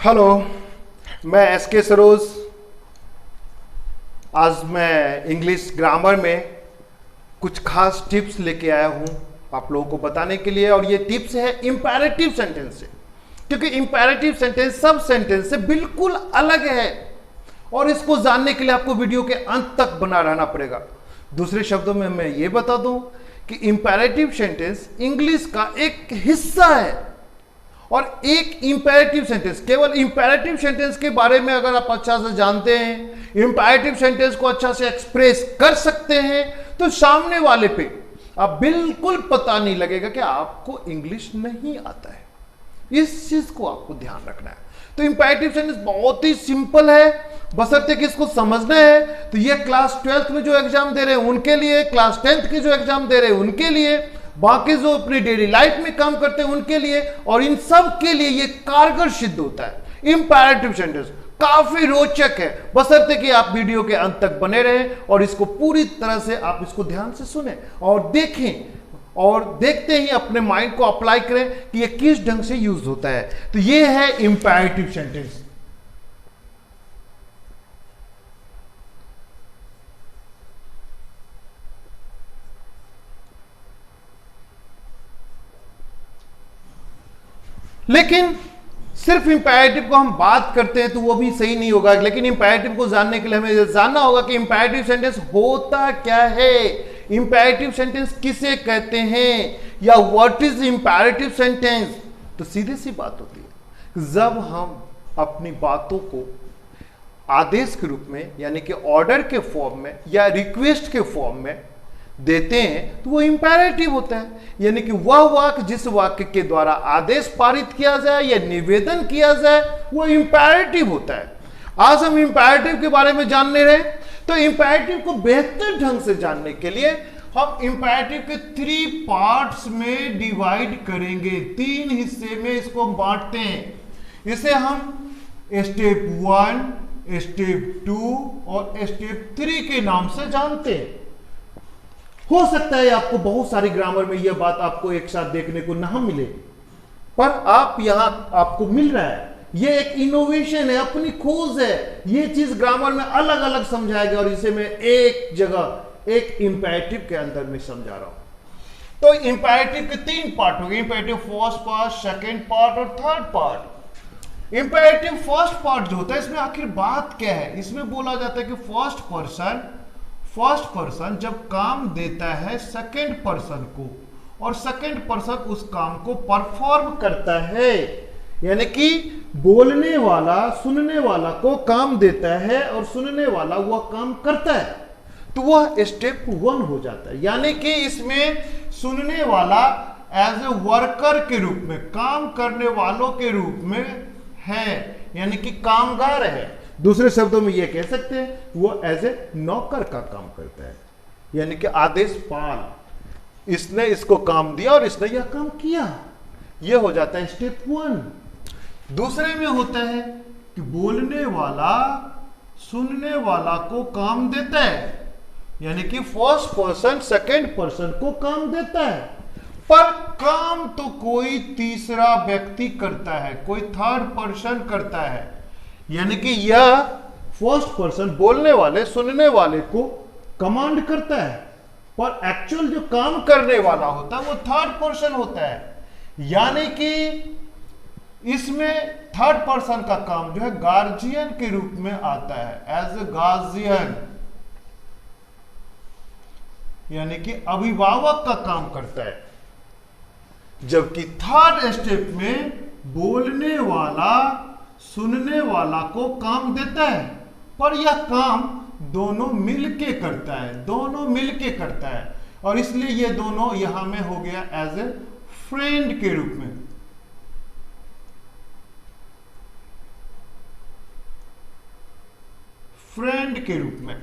Hello, मैं S के सरोज। आज मैं इंग्लिश ग्रामर में कुछ खास टिप्स लेके आया हूं आप लोगों को बताने के लिए। और ये टिप्स है इंपैरेटिव सेंटेंस से, क्योंकि इंपैरेटिव सेंटेंस सब सेंटेंस से बिल्कुल अलग है और इसको जानने के लिए आपको वीडियो के अंत तक बना रहना पड़ेगा। दूसरे शब्दों में मैं ये बता दूं कि इंपैरेटिव सेंटेंस इंग्लिश का एक हिस्सा है और एक इंपैरेटिव सेंटेंस, केवल इंपैरेटिव सेंटेंस के बारे में अगर आप अच्छा से जानते हैं, इंपैरेटिव सेंटेंस को अच्छा से एक्सप्रेस कर सकते हैं, तो सामने वाले पे आप बिल्कुल पता नहीं लगेगा कि आपको इंग्लिश नहीं आता है। इस चीज को आपको ध्यान रखना है। तो इंपैरेटिव सेंटेंस बहुत ही सिंपल है, बशर्ते कि इसको समझना है। तो ये क्लास 12th में जो एग्जाम दे रहे हैं उनके लिए, क्लास 10th के जो एग्जाम दे रहे हैं उनके लिए, बाकी जो अपनी डेली लाइफ में काम करते हैं उनके लिए, और इन सब के लिए ये कारगर सिद्ध होता है। इंपैरेटिव सेंटेंस काफी रोचक है, बशर्ते कि आप वीडियो के अंत तक बने रहें और इसको पूरी तरह से आप इसको ध्यान से सुने और देखें, और देखते ही अपने माइंड को अप्लाई करें कि ये किस ढंग से यूज होता है। तो ये है इंपैरेटिव सेंटेंस। लेकिन सिर्फ इंपैरेटिव को हम बात करते हैं तो वो भी सही नहीं होगा। लेकिन इंपैरेटिव को जानने के लिए हमें जानना होगा कि इंपैरेटिव सेंटेंस होता क्या है, इंपैरेटिव सेंटेंस किसे कहते हैं, या व्हाट इज इंपैरेटिव सेंटेंस। तो सीधी सी बात होती है, जब हम अपनी बातों को आदेश के रूप में, यानी कि ऑर्डर के फॉर्म में या रिक्वेस्ट के फॉर्म में देते हैं, तो वो इंपैरेटिव होता है। यानी कि वह वाक्य जिस वाक्य के द्वारा आदेश पारित किया जाए या निवेदन किया जाए वो इंपैरेटिव होता है। आज हम इंपैरेटिव के बारे में जानने रहे, तो इंपैरेटिव को बेहतर ढंग से जानने के लिए हम इंपैरेटिव के 3 पार्ट्स में डिवाइड करेंगे। 3 हिस्से में इसको बांटते हैं। इसे हम स्टेप 1, स्टेप 2 और स्टेप 3 के नाम से जानते हैं। हो सकता है आपको बहुत सारी ग्रामर में यह बात आपको एक साथ देखने को ना मिले, पर आप यहां आपको मिल रहा है। यह एक इनोवेशन है, अपनी खोज है। यह चीज ग्रामर में अलग अलग समझाया गया और इसे मैं एक जगह एक इंपैरेटिव के अंदर में समझा रहा हूं। तो इंपैरेटिव के 3 पार्ट हो गए, imperative first part, second part और third part. Imperative first part जो होता है, इसमें आखिर बात क्या है। इसमें बोला जाता है कि फर्स्ट पर्सन जब काम देता है सेकंड पर्सन को, और सेकंड पर्सन उस काम को परफॉर्म करता है, यानी कि बोलने वाला सुनने वाला को काम देता है और सुनने वाला वह काम करता है, तो वह स्टेप 1 हो जाता है। यानी कि इसमें सुनने वाला एज ए वर्कर के रूप में, काम करने वालों के रूप में है, यानी कि कामगार है। दूसरे शब्दों में यह कह सकते हैं वो एज ए नौकर का काम करता है, यानी कि आदेश पाल, इसने इसको काम दिया और इसने यह काम किया। यह हो जाता है स्टेप 1। दूसरे में होता है कि बोलने वाला सुनने वाला को काम देता है, यानी कि फर्स्ट पर्सन सेकंड पर्सन को काम देता है, पर काम तो कोई तीसरा व्यक्ति करता है, कोई थर्ड पर्सन करता है। यानी कि यह फर्स्ट पर्सन बोलने वाले सुनने वाले को कमांड करता है, पर एक्चुअल जो काम करने वाला होता है वो थर्ड पर्सन होता है। यानी कि इसमें थर्ड पर्सन का काम जो है गार्जियन के रूप में आता है, एज ए गार्जियन, यानी कि अभिभावक का काम करता है। जबकि थर्ड स्टेप में बोलने वाला सुनने वाला को काम देता है, पर यह काम दोनों मिलके करता है, दोनों मिलके करता है, और इसलिए ये दोनों यहां में हो गया एज ए फ्रेंड के रूप में। फ्रेंड के रूप में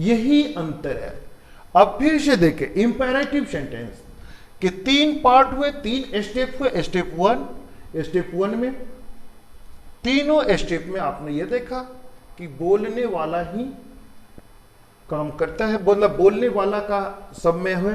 यही अंतर है। अब फिर से देखें, इंपैरेटिव सेंटेंस के 3 पार्ट हुए, 3 स्टेप हुए। स्टेप 1 में तीनों स्टेप में आपने यह देखा कि बोलने वाला ही काम करता है, मतलब बोलने वाला का सब में है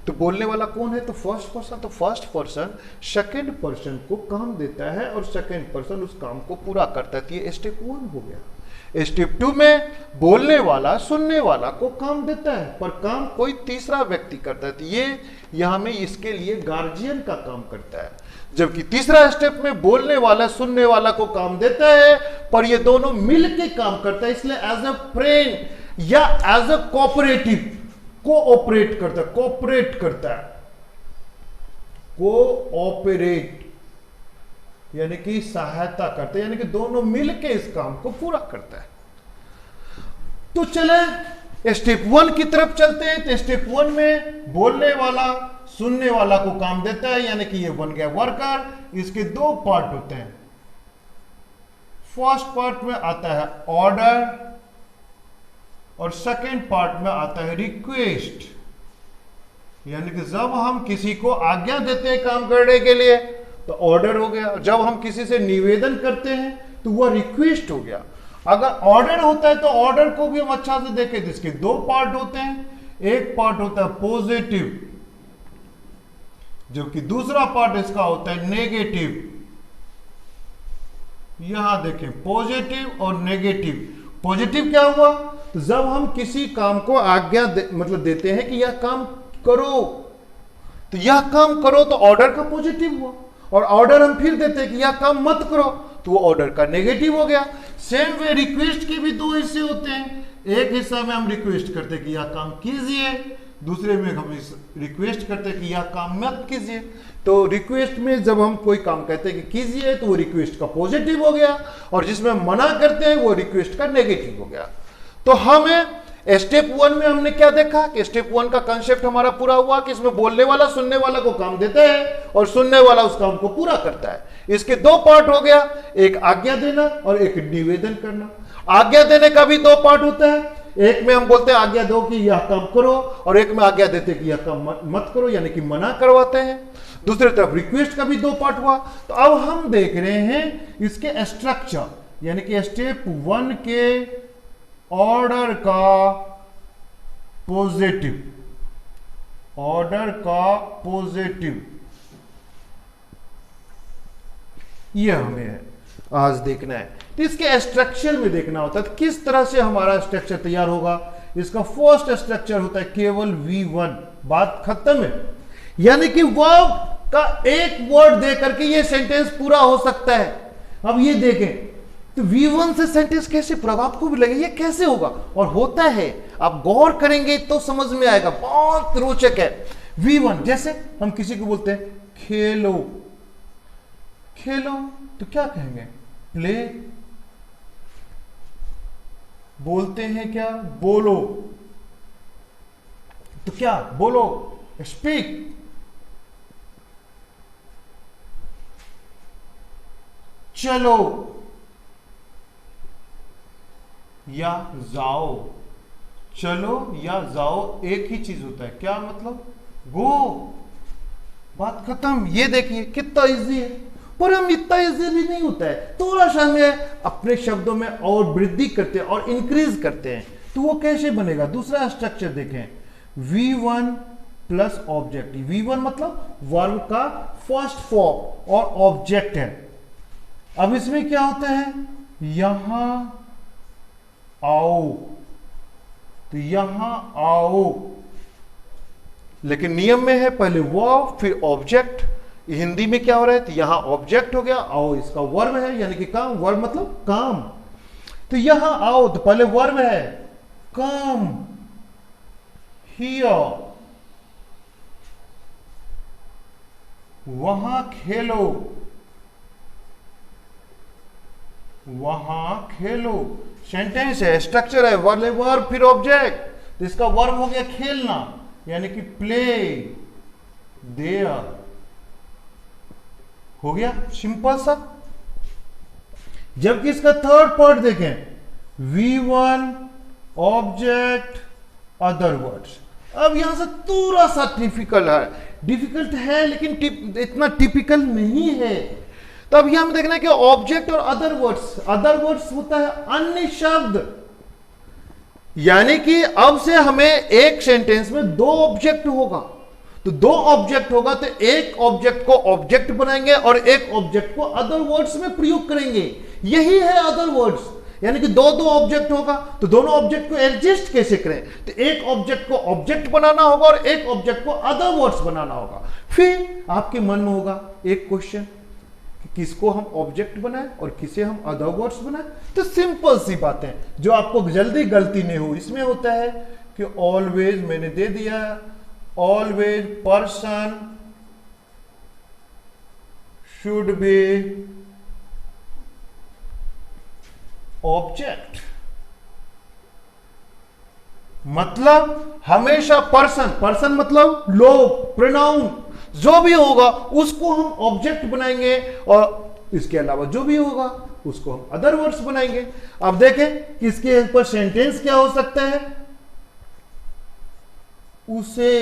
तो बोलने वाला कौन है? तो फर्स्ट पर्सन। तो फर्स्ट पर्सन सेकंड पर्सन को काम देता है और सेकंड पर्सन उस काम को पूरा करता है। तो ये स्टेप 1 हो गया। स्टेप 2 में बोलने वाला सुनने वाला को काम देता है, पर काम कोई तीसरा व्यक्ति करता है। तो ये यहां में इसके लिए गार्जियन का काम करता है। जबकि तीसरा स्टेप में बोलने वाला सुनने वाला को काम देता है, पर ये दोनों मिलके काम करता है। इसलिए एज अ फ्रेंड या एज अ कोऑपरेटिव कोऑपरेट करता है, कोऑपरेट करता है, कोऑपरेट यानी कि सहायता करते हैं, यानी कि दोनों मिलके इस काम को पूरा करता है। तो चले स्टेप 1 की तरफ चलते हैं। तो स्टेप 1 में बोलने वाला सुनने वाला को काम देता है, यानी कि ये बन गया वर्कर। इसके 2 पार्ट होते हैं। फर्स्ट पार्ट में आता है ऑर्डर और सेकेंड पार्ट में आता है रिक्वेस्ट। यानी कि जब हम किसी को आज्ञा देते हैं काम करने के लिए तो ऑर्डर हो गया, जब हम किसी से निवेदन करते हैं तो वह रिक्वेस्ट हो गया। अगर ऑर्डर होता है तो ऑर्डर को भी हम अच्छा से देखें तो इसके 2 पार्ट होते हैं। एक पार्ट होता है पॉजिटिव, जबकि दूसरा पार्ट इसका होता है नेगेटिव। यहां देखें पॉजिटिव और नेगेटिव। पॉजिटिव क्या हुआ? तो जब हम किसी काम को आज्ञा मतलब देते हैं कि यह काम करो, तो यह काम करो तो ऑर्डर का पॉजिटिव हुआ, और ऑर्डर हम फिर देते हैं कि यह काम मत करो तो वो ऑर्डर का नेगेटिव हो गया। सेम वे रिक्वेस्ट के भी 2 हिस्से होते हैं। एक हिस्सा में हम रिक्वेस्ट करते हैं कि यह काम कीजिए, दूसरे में हम रिक्वेस्ट करते हैं कि यह काम मत कीजिए। तो रिक्वेस्ट में जब हम कोई काम कहते हैं कि कीजिए तो वो रिक्वेस्ट का पॉजिटिव हो गया, और जिसमें मना करते हैं वो रिक्वेस्ट का नेगेटिव हो गया। तो हमें स्टेप 1 में हमने क्या देखा कि स्टेप 1 का कंसेप्ट हमारा पूरा हुआ कि इसमें बोलने वाला सुनने वाला को काम देता है और सुनने वाला उस काम को पूरा करता है। इसके 2 पार्ट हो गया, एक आज्ञा देना और एक निवेदन करना। आज्ञा देने का भी 2 पार्ट होता है। एक में हम बोलते हैं आज्ञा दो कि यह काम करो, और एक में आज्ञा देते हैं कि यह काम मत करो, यानी कि मना करवाते हैं। दूसरी तरफ रिक्वेस्ट का भी 2 पार्ट हुआ। तो अब हम देख रहे हैं इसके स्ट्रक्चर, यानी कि स्टेप 1 के ऑर्डर का पॉजिटिव, ऑर्डर का पॉजिटिव, यह हमें आज देखना है। तो इसके स्ट्रक्चर में देखना होता है तो किस तरह से हमारा स्ट्रक्चर तैयार होगा। इसका फर्स्ट स्ट्रक्चर होता है केवल V1, बात खत्म है। यानी कि वर्ब का एक वर्ड दे करके ये सेंटेंस पूरा हो सकता है। अब ये देखें तो V1 से सेंटेंस कैसे पूरा, आपको भी लगे ये कैसे होगा, और होता है। आप गौर करेंगे तो समझ में आएगा, बहुत रोचक है। V1 जैसे हम किसी को बोलते हैं खेलो, खेलो तो क्या कहेंगे? प्ले। बोलते हैं क्या? बोलो तो क्या? बोलो, स्पीक। चलो या जाओ, चलो या जाओ एक ही चीज होता है। क्या मतलब? गो, बात खत्म। ये देखिए कितना इजी है, पर हम इतना इजी भी नहीं होता है। थोड़ा सा हमें अपने शब्दों में और वृद्धि करते हैं और इंक्रीज करते हैं। तो वो कैसे बनेगा? दूसरा स्ट्रक्चर देखें, V1 प्लस ऑब्जेक्ट। V1 मतलब वर्ब का फर्स्ट फॉर्म और ऑब्जेक्ट है। अब इसमें क्या होता है? यहां आओ, तो यहां आओ, लेकिन नियम में है पहले वर्ब फिर ऑब्जेक्ट। हिंदी में क्या हो रहा है? तो यहां ऑब्जेक्ट हो गया, आओ इसका वर्ब है, यानी कि काम। वर्ब मतलब काम। तो यहां आओ तो पहले वर्ब है, कम हियर। वहां खेलो, वहां खेलो। सेंटेंस है, स्ट्रक्चर है, वर्ब फिर ऑब्जेक्ट। तो इसका वर्ब हो गया खेलना, यानी कि प्ले देयर। हो गया सिंपल सा। जबकि इसका थर्ड पार्ट देखें, V1 ऑब्जेक्ट अदर वर्ड्स। अब यहां से थोड़ा सा डिफिकल्ट है लेकिन इतना टिपिकल नहीं है। तो अब यहां हम देखना है कि ऑब्जेक्ट और अदर वर्ड्स होता है अन्य शब्द। यानी कि अब से हमें एक सेंटेंस में 2 ऑब्जेक्ट होगा। तो तो दो ऑब्जेक्ट होगा तो एक ऑब्जेक्ट को ऑब्जेक्ट बनाएंगे और एक ऑब्जेक्ट को अदर वर्ड्स में प्रयोग करेंगे। यही है अदर वर्ड्स, यानी कि दो दो ऑब्जेक्ट होगा तो दोनों ऑब्जेक्ट को एडजस्ट कैसे करें, तो एक ऑब्जेक्ट को ऑब्जेक्ट बनाना होगा और एक ऑब्जेक्ट को अदर वर्ड्स बनाना होगा। फिर आपके मन में होगा एक क्वेश्चन कि किसको हम ऑब्जेक्ट बनाएं और किसे हम अदर वर्ड्स बनाएं। तो सिंपल सी बातें जो आपको जल्दी गलती नहीं हो, इसमें होता है कि ऑलवेज मैंने दे दिया, always person should be object, मतलब हमेशा पर्सन, पर्सन मतलब लोग, प्रोनाउन जो भी होगा उसको हम ऑब्जेक्ट बनाएंगे और इसके अलावा जो भी होगा उसको हम अदर वर्ड्स बनाएंगे। अब देखें कि इसके ऊपर सेंटेंस क्या हो सकता है, उसे